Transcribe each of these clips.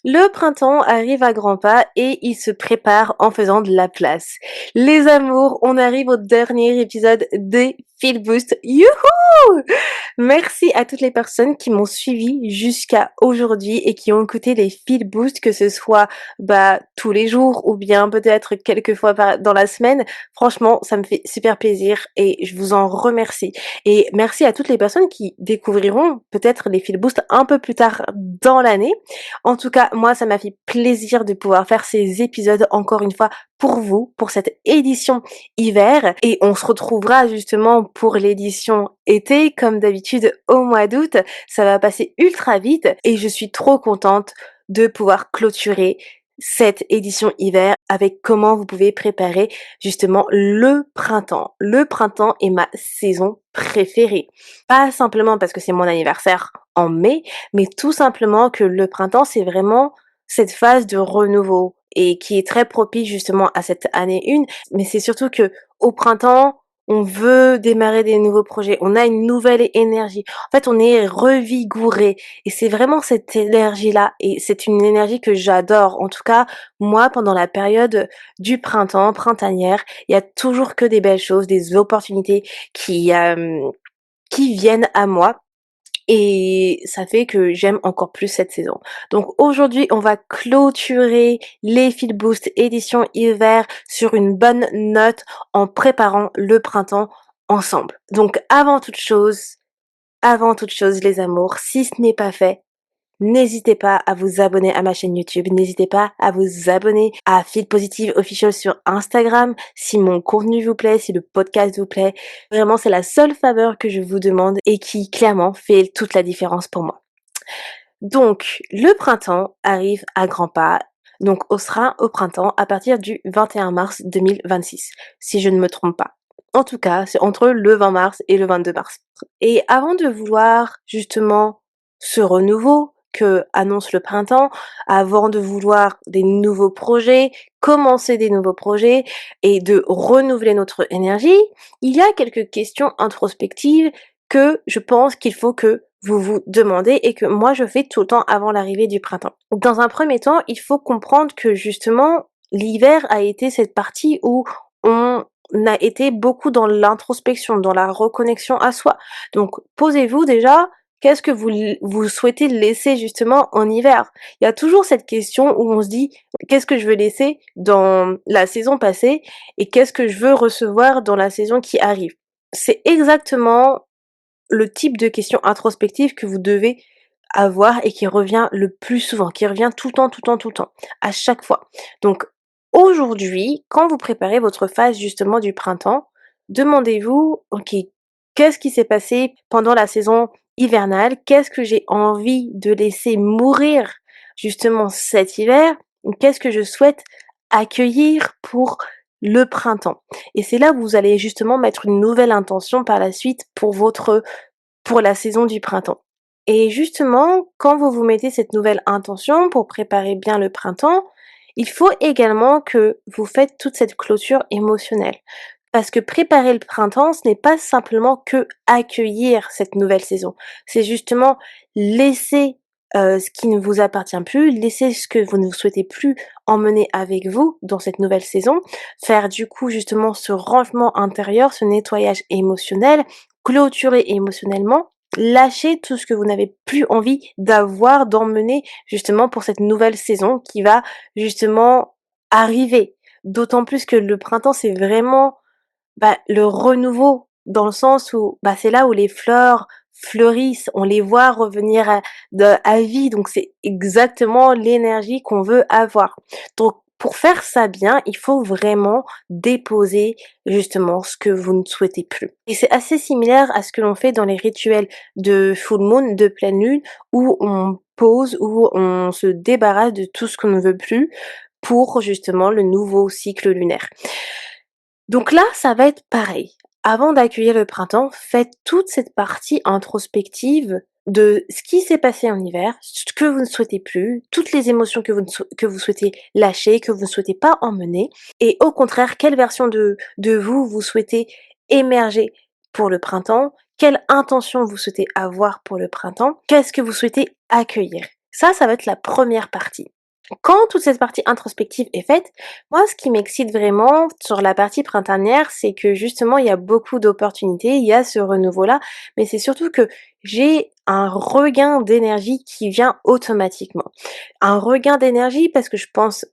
Le printemps arrive à grands pas et il se prépare en faisant de la place. Les amours, on arrive au dernier épisode des Feel Boost. Youhou! Merci à toutes les personnes qui m'ont suivi jusqu'à aujourd'hui et qui ont écouté les Feel Boost, que ce soit tous les jours ou bien peut-être quelques fois dans la semaine. Franchement, ça me fait super plaisir et je vous en remercie. Et merci à toutes les personnes qui découvriront peut-être les Feel Boost un peu plus tard dans l'année. En tout cas, moi, ça m'a fait plaisir de pouvoir faire ces épisodes encore une fois pour vous, pour cette édition hiver. Et on se retrouvera justement pour l'édition été, comme d'habitude, au mois d'août. Ça va passer ultra vite et je suis trop contente de pouvoir clôturer cette édition hiver avec comment vous pouvez préparer justement le printemps. Le printemps est ma saison préférée. Pas simplement parce que c'est mon anniversaire en mai, mais tout simplement que le printemps, c'est vraiment cette phase de renouveau et qui est très propice justement à cette année 1. Mais c'est surtout que au printemps, on veut démarrer des nouveaux projets, on a une nouvelle énergie. En fait, on est revigoré et c'est vraiment cette énergie-là et c'est une énergie que j'adore. En tout cas, moi, pendant la période du printemps, printanière, il y a toujours que des belles choses, des opportunités qui viennent à moi et ça fait que j'aime encore plus cette saison. Donc aujourd'hui, on va clôturer les Feel Boost édition hiver sur une bonne note en préparant le printemps ensemble. Donc avant toute chose les amours, si ce n'est pas fait, n'hésitez pas à vous abonner à ma chaîne YouTube, n'hésitez pas à vous abonner à Feel Positive Official sur Instagram si mon contenu vous plaît, si le podcast vous plaît. Vraiment, c'est la seule faveur que je vous demande et qui clairement fait toute la différence pour moi. Donc, le printemps arrive à grands pas. Donc, on sera au printemps à partir du 21 mars 2026, si je ne me trompe pas. En tout cas, c'est entre le 20 mars et le 22 mars. Et avant de vouloir justement ce renouveau que annonce le printemps, avant de vouloir des nouveaux projets, commencer des nouveaux projets et de renouveler notre énergie, il y a quelques questions introspectives que je pense qu'il faut que vous vous demandez et que moi je fais tout le temps avant l'arrivée du printemps. Dans un premier temps, il faut comprendre que justement l'hiver a été cette partie où on a été beaucoup dans l'introspection, dans la reconnexion à soi. Donc posez-vous déjà, qu'est-ce que vous souhaitez laisser justement en hiver? Il y a toujours cette question où on se dit qu'est-ce que je veux laisser dans la saison passée et qu'est-ce que je veux recevoir dans la saison qui arrive. C'est exactement le type de question introspective que vous devez avoir et qui revient le plus souvent, qui revient tout le temps, tout le temps, tout le temps, à chaque fois. Donc aujourd'hui, quand vous préparez votre phase justement du printemps, demandez-vous, ok, qu'est-ce qui s'est passé pendant la saison hivernale? Qu'est-ce que j'ai envie de laisser mourir justement cet hiver? Qu'est-ce que je souhaite accueillir pour le printemps? Et c'est là où vous allez justement mettre une nouvelle intention par la suite pour la saison du printemps. Et justement, quand vous vous mettez cette nouvelle intention pour préparer bien le printemps, il faut également que vous faites toute cette clôture émotionnelle. Parce que préparer le printemps, ce n'est pas simplement que accueillir cette nouvelle saison. C'est justement laisser ce qui ne vous appartient plus, laisser ce que vous ne souhaitez plus emmener avec vous dans cette nouvelle saison, faire du coup justement ce rangement intérieur, ce nettoyage émotionnel, clôturer émotionnellement, lâcher tout ce que vous n'avez plus envie d'avoir, d'emmener justement pour cette nouvelle saison qui va justement arriver. D'autant plus que le printemps, c'est vraiment le renouveau, dans le sens où c'est là où les fleurs fleurissent, on les voit revenir à vie, donc c'est exactement l'énergie qu'on veut avoir. Donc pour faire ça bien, il faut vraiment déposer justement ce que vous ne souhaitez plus. Et c'est assez similaire à ce que l'on fait dans les rituels de full moon, de pleine lune, où on pose, où on se débarrasse de tout ce qu'on ne veut plus pour justement le nouveau cycle lunaire. Donc là, ça va être pareil. Avant d'accueillir le printemps, faites toute cette partie introspective de ce qui s'est passé en hiver, ce que vous ne souhaitez plus, toutes les émotions que vous souhaitez lâcher, que vous ne souhaitez pas emmener, et au contraire, quelle version de vous vous souhaitez émerger pour le printemps, quelle intention vous souhaitez avoir pour le printemps, qu'est-ce que vous souhaitez accueillir. Ça va être la première partie. Quand toute cette partie introspective est faite, moi, ce qui m'excite vraiment sur la partie printanière, c'est que justement, il y a beaucoup d'opportunités, il y a ce renouveau-là, mais c'est surtout que j'ai un regain d'énergie qui vient automatiquement. Un regain d'énergie parce que je pense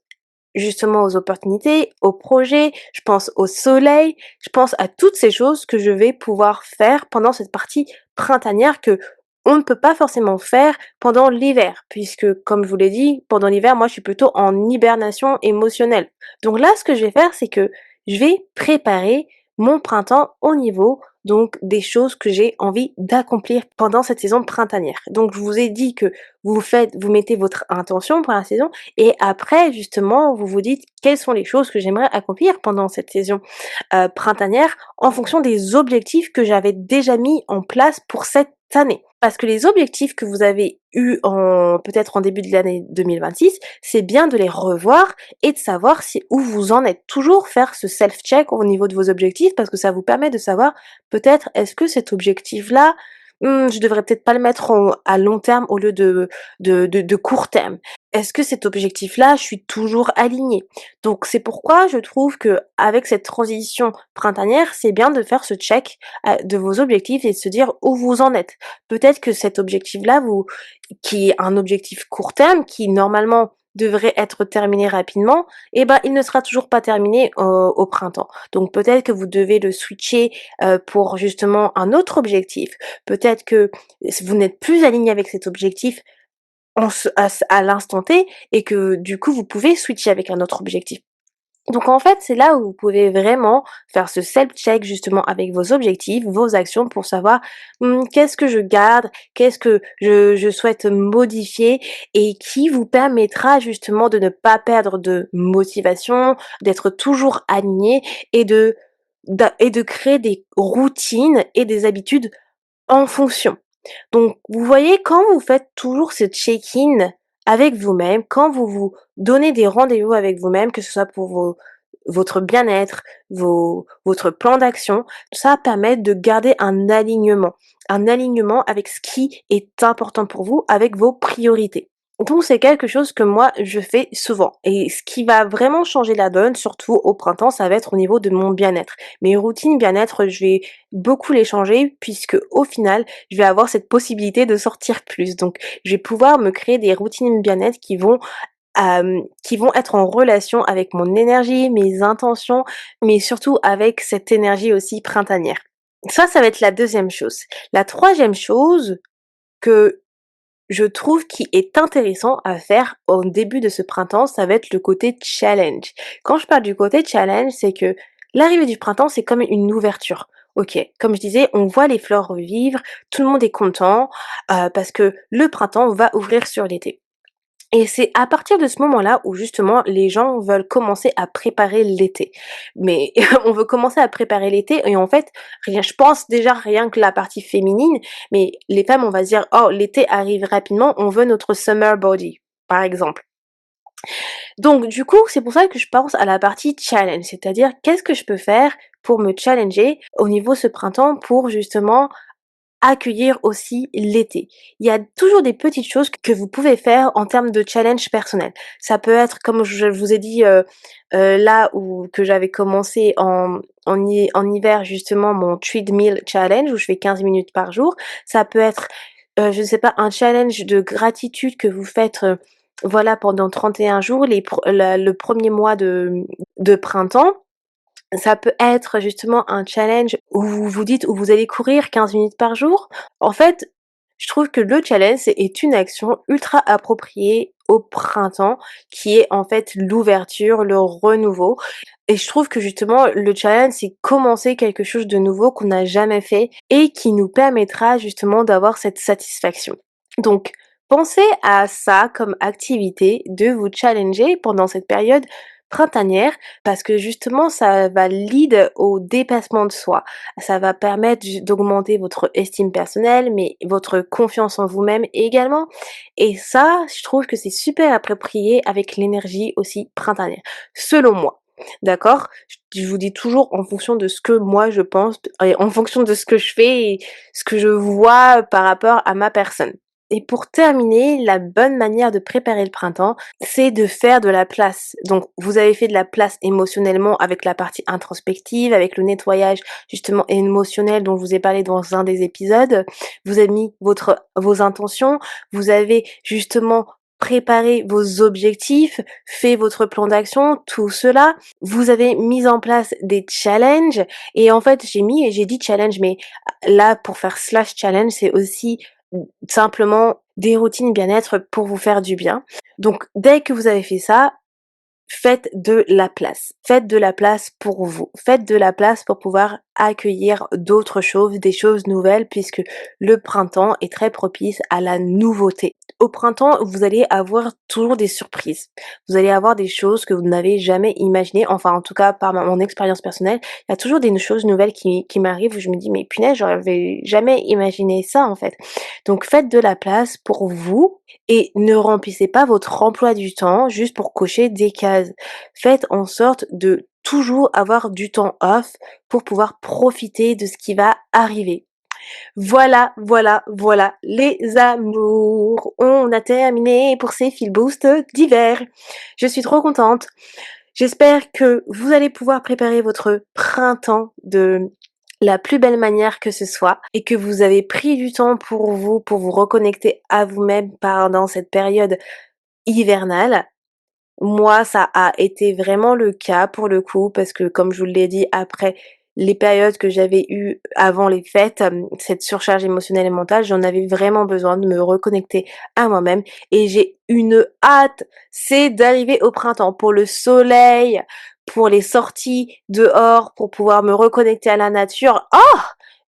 justement aux opportunités, aux projets, je pense au soleil, je pense à toutes ces choses que je vais pouvoir faire pendant cette partie printanière que on ne peut pas forcément faire pendant l'hiver, puisque comme je vous l'ai dit, pendant l'hiver, moi je suis plutôt en hibernation émotionnelle. Donc là, ce que je vais faire, c'est que je vais préparer mon printemps au niveau donc des choses que j'ai envie d'accomplir pendant cette saison printanière. Donc je vous ai dit que vous mettez votre intention pour la saison et après, justement, vous vous dites quelles sont les choses que j'aimerais accomplir pendant cette saison printanière en fonction des objectifs que j'avais déjà mis en place pour cette année. Parce que les objectifs que vous avez eus peut-être en début de l'année 2026, c'est bien de les revoir et de savoir si où vous en êtes. Toujours faire ce self-check au niveau de vos objectifs parce que ça vous permet de savoir peut-être est-ce que cet objectif-là, je devrais peut-être pas le mettre à long terme au lieu de court terme. Est-ce que cet objectif-là, je suis toujours alignée? Donc c'est pourquoi je trouve que avec cette transition printanière, c'est bien de faire ce check, de vos objectifs et de se dire où vous en êtes. Peut-être que cet objectif-là, qui est un objectif court terme, qui normalement devrait être terminé rapidement, eh ben, il ne sera toujours pas terminé au printemps. Donc peut-être que vous devez le switcher, pour justement un autre objectif. Peut-être que vous n'êtes plus aligné avec cet objectif à l'instant T et que du coup vous pouvez switcher avec un autre objectif. Donc en fait, c'est là où vous pouvez vraiment faire ce self-check justement avec vos objectifs, vos actions pour savoir qu'est-ce que je garde, qu'est-ce que je souhaite modifier et qui vous permettra justement de ne pas perdre de motivation, d'être toujours aligné et et de créer des routines et des habitudes en fonction. Donc, vous voyez, quand vous faites toujours ce check-in avec vous-même, quand vous vous donnez des rendez-vous avec vous-même, que ce soit pour votre bien-être, votre plan d'action, ça permet de garder un alignement avec ce qui est important pour vous, avec vos priorités. Donc c'est quelque chose que moi je fais souvent et ce qui va vraiment changer la donne, surtout au printemps, ça va être au niveau de mon bien-être. Mes routines bien-être, je vais beaucoup les changer puisque au final, je vais avoir cette possibilité de sortir plus. Donc je vais pouvoir me créer des routines bien-être qui vont être en relation avec mon énergie, mes intentions, mais surtout avec cette énergie aussi printanière. Ça va être la deuxième chose. La troisième chose que je trouve qui est intéressant à faire au début de ce printemps, ça va être le côté challenge. Quand je parle du côté challenge, c'est que l'arrivée du printemps, c'est comme une ouverture. Ok, comme je disais, on voit les fleurs revivre, tout le monde est content parce que le printemps va ouvrir sur l'été. Et c'est à partir de ce moment-là où justement les gens veulent commencer à préparer l'été. Mais on veut commencer à préparer l'été et en fait, je pense déjà rien que la partie féminine, mais les femmes, on va se dire, oh, l'été arrive rapidement, on veut notre summer body, par exemple. Donc du coup, c'est pour ça que je pense à la partie challenge, c'est-à-dire qu'est-ce que je peux faire pour me challenger au niveau ce printemps pour justement accueillir aussi l'été. Il y a toujours des petites choses que vous pouvez faire en termes de challenge personnel. Ça peut être comme je vous ai dit, là où que j'avais commencé en hiver justement mon treadmill challenge où je fais 15 minutes par jour. Ça peut être, je ne sais pas, un challenge de gratitude que vous faites, voilà pendant 31 jours le 1er mois de printemps. Ça peut être justement un challenge où vous vous dites où vous allez courir 15 minutes par jour. En fait, je trouve que le challenge est une action ultra appropriée au printemps qui est en fait l'ouverture, le renouveau et je trouve que justement le challenge c'est commencer quelque chose de nouveau qu'on n'a jamais fait et qui nous permettra justement d'avoir cette satisfaction. Donc pensez à ça comme activité de vous challenger pendant cette période printanière parce que justement ça va lead au dépassement de soi. Ça va permettre d'augmenter votre estime personnelle mais votre confiance en vous-même également et ça je trouve que c'est super approprié avec l'énergie aussi printanière, selon moi. D'accord? Je vous dis toujours en fonction de ce que moi je pense et en fonction de ce que je fais et ce que je vois par rapport à ma personne. Et pour terminer, la bonne manière de préparer le printemps, c'est de faire de la place. Donc, vous avez fait de la place émotionnellement avec la partie introspective, avec le nettoyage justement émotionnel dont je vous ai parlé dans un des épisodes. Vous avez mis vos intentions, vous avez justement préparé vos objectifs, fait votre plan d'action, tout cela. Vous avez mis en place des challenges et en fait, j'ai dit challenge, mais là, pour faire slash challenge, c'est aussi simplement des routines bien-être pour vous faire du bien. Donc dès que vous avez fait ça, faites de la place. Faites de la place pour vous. Faites de la place pour pouvoir accueillir d'autres choses, des choses nouvelles, puisque le printemps est très propice à la nouveauté. Au printemps, vous allez avoir toujours des surprises. Vous allez avoir des choses que vous n'avez jamais imaginées. Enfin, en tout cas, par mon expérience personnelle, il y a toujours des choses nouvelles qui m'arrivent où je me dis, mais punaise, j'aurais jamais imaginé ça, en fait. Donc, faites de la place pour vous et ne remplissez pas votre emploi du temps juste pour cocher des cases. Faites en sorte de toujours avoir du temps off pour pouvoir profiter de ce qui va arriver. Voilà, voilà, voilà, les amours. On a terminé pour ces feel boost d'hiver. Je suis trop contente. J'espère que vous allez pouvoir préparer votre printemps de la plus belle manière que ce soit et que vous avez pris du temps pour vous reconnecter à vous-même pendant cette période hivernale. Moi, ça a été vraiment le cas pour le coup, parce que comme je vous l'ai dit, après les périodes que j'avais eues avant les fêtes, cette surcharge émotionnelle et mentale, j'en avais vraiment besoin de me reconnecter à moi-même et j'ai une hâte, c'est d'arriver au printemps pour le soleil, pour les sorties dehors, pour pouvoir me reconnecter à la nature. Oh!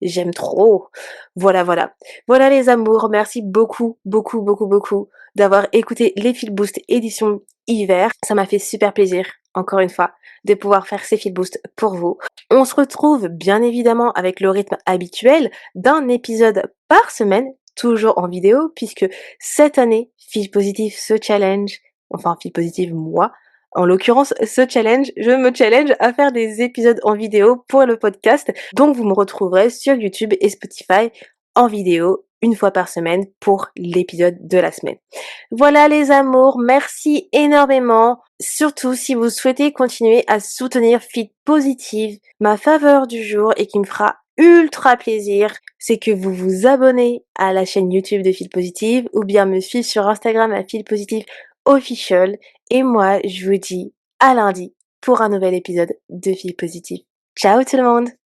J'aime trop. Voilà, voilà. Voilà les amours, merci beaucoup, beaucoup, beaucoup, beaucoup d'avoir écouté les Feel Boost édition hiver. Ça m'a fait super plaisir, encore une fois, de pouvoir faire ces Feel Boost pour vous. On se retrouve bien évidemment avec le rythme habituel d'un épisode par semaine, toujours en vidéo, puisque cette année, Feel Positive se challenge, enfin Feel Positive moi, en l'occurrence, ce challenge, je me challenge à faire des épisodes en vidéo pour le podcast. Donc vous me retrouverez sur YouTube et Spotify en vidéo une fois par semaine pour l'épisode de la semaine. Voilà les amours, merci énormément. Surtout si vous souhaitez continuer à soutenir Fit Positive, ma faveur du jour et qui me fera ultra plaisir, c'est que vous vous abonnez à la chaîne YouTube de Fit Positive ou bien me suivre sur Instagram à Fit Positive Official. Et moi, je vous dis à lundi pour un nouvel épisode de Fit Positive. Ciao tout le monde!